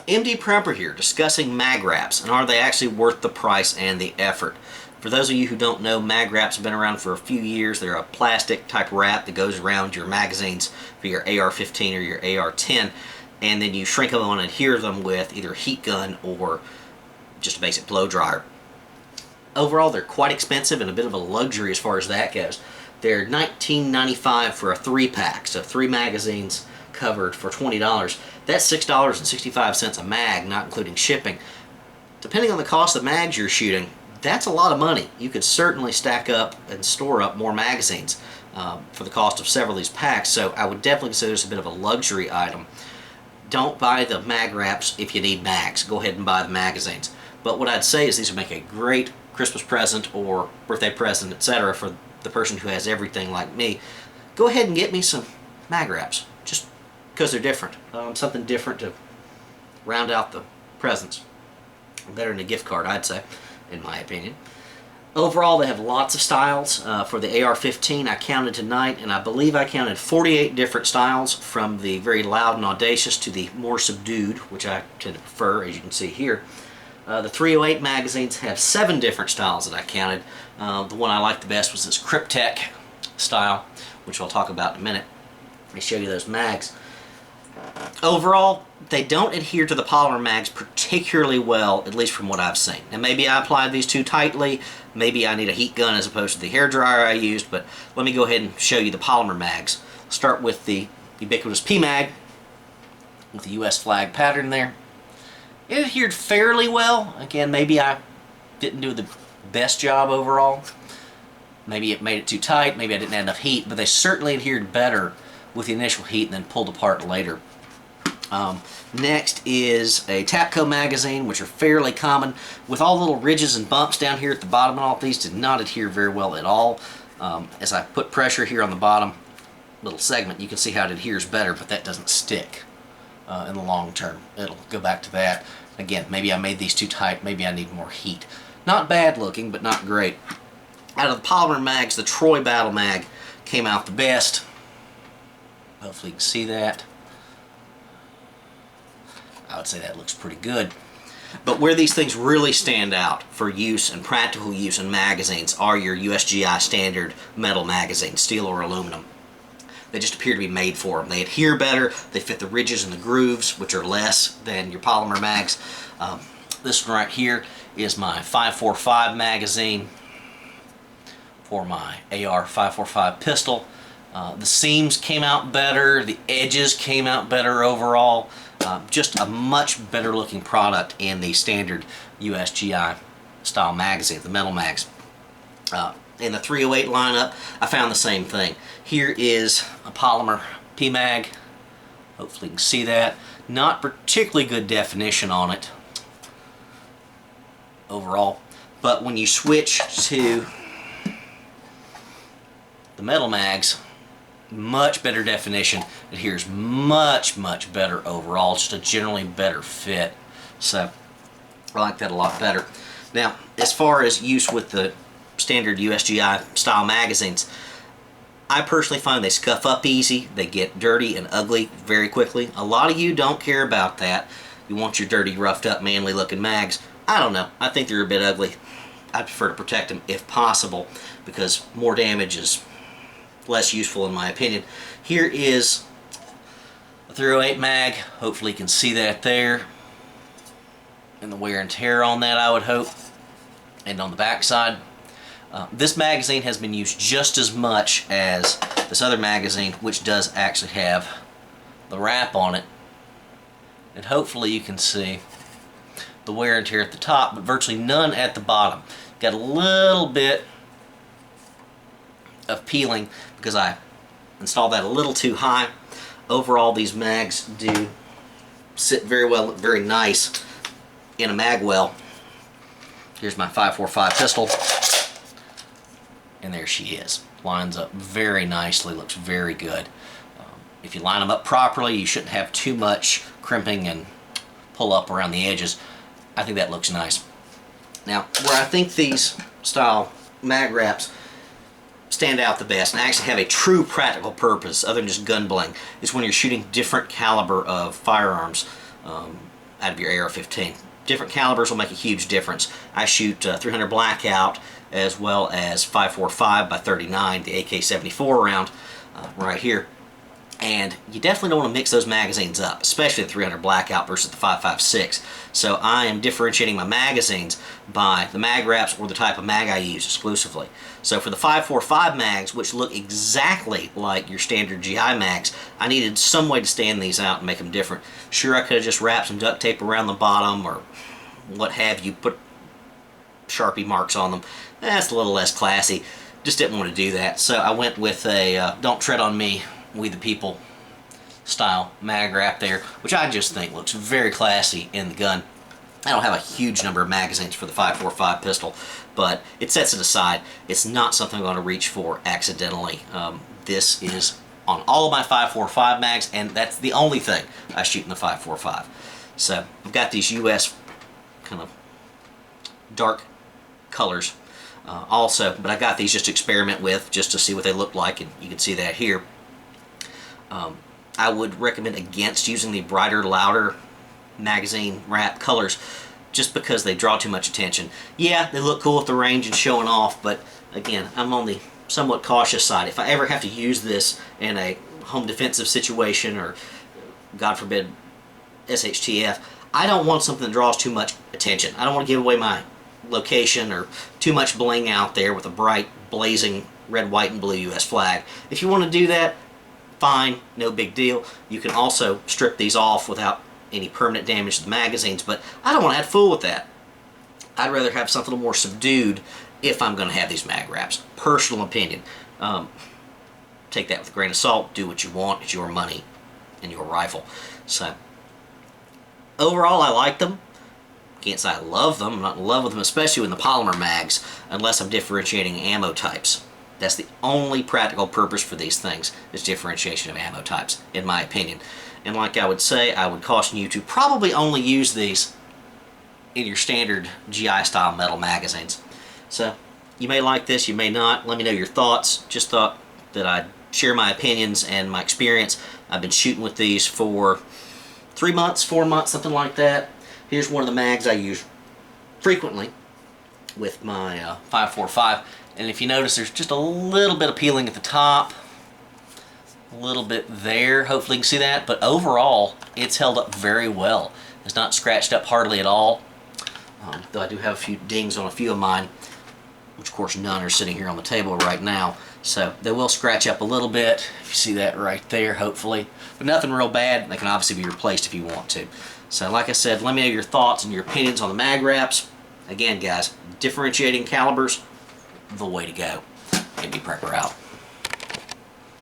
MD Prepper here, discussing mag wraps, and are they actually worth the price and the effort? For those of you who don't know, mag wraps have been around for a few years. They're a plastic type wrap that goes around your magazines for your AR-15 or your AR-10, and then you shrink them and adhere them with either a heat gun or just a basic blow dryer. Overall, they're quite expensive and a bit of a luxury as far as that goes. They're $19.95 for a 3-pack, so 3 magazines covered for $20. That's $6.65 a mag, not including shipping. Depending on the cost of mags you're shooting, that's a lot of money. You could certainly stack up and store up more magazines for the cost of several of these packs, so I would definitely consider this a bit of a luxury item. Don't buy the mag wraps if you need mags. Go ahead and buy the magazines. But what I'd say is these would make a great Christmas present or birthday present, etc. for the person who has everything like me. Go ahead and get me some mag wraps, just because they're different. Something different to round out the presents. Better than a gift card, I'd say, in my opinion. Overall, they have lots of styles. For the AR-15, I counted tonight, and I believe I counted 48 different styles, from the very loud and audacious to the more subdued, which I tend to prefer, as you can see here. The 308 magazines have 7 different styles that I counted. The one I liked the best was this Cryptek style, which I'll talk about in a minute. Let me show you those mags. Overall, they don't adhere to the polymer mags particularly well, at least from what I've seen. And maybe I applied these too tightly, maybe I need a heat gun as opposed to the hairdryer I used, but let me go ahead and show you the polymer mags. I'll start with the ubiquitous P-Mag with the US flag pattern there. It adhered fairly well. Again, maybe I didn't do the best job overall. Maybe it made it too tight, maybe I didn't add enough heat, but they certainly adhered better with the initial heat and then pulled apart later. Next is a Tapco Magazine, which are fairly common, with all the little ridges and bumps down here at the bottom, and all these did not adhere very well at all. As I put pressure here on the bottom little segment, you can see how it adheres better, but that doesn't stick in the long term. It'll go back to that. Again, maybe I made these too tight, maybe I need more heat. Not bad looking, but not great. Out of the polymer mags, the Troy Battle Mag came out the best. Hopefully you can see that. I would say that looks pretty good. But where these things really stand out for use and practical use in magazines are your USGI standard metal magazines, steel or aluminum. They just appear to be made for them. They adhere better, they fit the ridges and the grooves, which are less than your polymer mags. This one right here is my 545 magazine for my AR 545 pistol. The seams came out better, the edges came out better overall. Just a much better looking product in the standard USGI style magazine, the metal mags. In the 308 lineup, I found the same thing. Here is a polymer P-Mag. Hopefully you can see that. Not particularly good definition on it overall, but when you switch to the metal mags, much better definition. Adheres much better overall. Just a generally better fit. So I like that a lot better. Now, as far as use with the standard USGI style magazines, I personally find they scuff up easy. They get dirty and ugly very quickly. A lot of you don't care about that. You want your dirty, roughed up, manly looking mags. I don't know. I think they're a bit ugly. I prefer to protect them if possible, because more damage is less useful in my opinion. Here is a 308 mag. Hopefully you can see that there. And the wear and tear on that, I would hope. And on the back side. This magazine has been used just as much as this other magazine, which does actually have the wrap on it. And hopefully you can see the wear and tear at the top, but virtually none at the bottom. Got a little bit of peeling because I installed that a little too high. Overall, these mags do sit very well, look very nice in a mag well. Here's my 545 pistol, and there she is. Lines up very nicely, looks very good. If you line them up properly, you shouldn't have too much crimping and pull up around the edges. I think that looks nice. Now, where I think these style mag wraps stand out the best and actually have a true practical purpose other than just gun bling is when you're shooting different caliber of firearms. out of your AR-15. Different calibers will make a huge difference. I shoot 300 blackout as well as 5.45 by 39, the AK-74 round right here. And you definitely don't want to mix those magazines up, especially the 300 blackout versus the 5.56. So I am differentiating my magazines by the mag wraps or the type of mag I use exclusively. So for the 5.45 mags, which look exactly like your standard GI mags, I needed some way to stand these out and make them different. Sure, I could have just wrapped some duct tape around the bottom or what have you, put Sharpie marks on them. That's a little less classy. Just didn't want to do that. So I went with a don't tread on me, we the people style mag wrap there, which I just think looks very classy in the gun. I don't have a huge number of magazines for the 5.45 pistol, but it sets it aside. It's not something I'm going to reach for accidentally. This is on all of my 5.45 mags, and that's the only thing I shoot in the 5.45. So I've got these US kind of dark colors also, but I got these just to experiment with, just to see what they look like, and you can see that here. I would recommend against using the brighter, louder magazine wrap colors just because they draw too much attention. Yeah, they look cool at the range and showing off, but again, I'm on the somewhat cautious side. If I ever have to use this in a home defensive situation or, God forbid, SHTF, I don't want something that draws too much attention. I don't want to give away my location or too much bling out there with a bright, blazing red, white, and blue US flag. If you want to do that, fine, no big deal. You can also strip these off without any permanent damage to the magazines, but I don't want to add fool with that. I'd rather have something a little more subdued if I'm going to have these mag wraps. Personal opinion. Take that with a grain of salt. Do what you want. It's your money and your rifle. So overall, I like them. Can't say I love them. I'm not in love with them, especially in the polymer mags, unless I'm differentiating ammo types. That's the only practical purpose for these things, is differentiation of ammo types, in my opinion. And like I would say, I would caution you to probably only use these in your standard GI style metal magazines. So you may like this, you may not. Let me know your thoughts. Just thought that I'd share my opinions and my experience. I've been shooting with these for 3 months, 4 months, something like that. Here's one of the mags I use frequently with my 5.45. And if you notice, there's just a little bit of peeling at the top, a little bit there. Hopefully you can see that. But overall, it's held up very well. It's not scratched up hardly at all. Though I do have a few dings on a few of mine, which of course none are sitting here on the table right now. So they will scratch up a little bit. If you see that right there, hopefully. But nothing real bad. They can obviously be replaced if you want to. So like I said, let me know your thoughts and your opinions on the mag wraps. Again, guys, differentiating calibers, the way to go. AB Prepper out.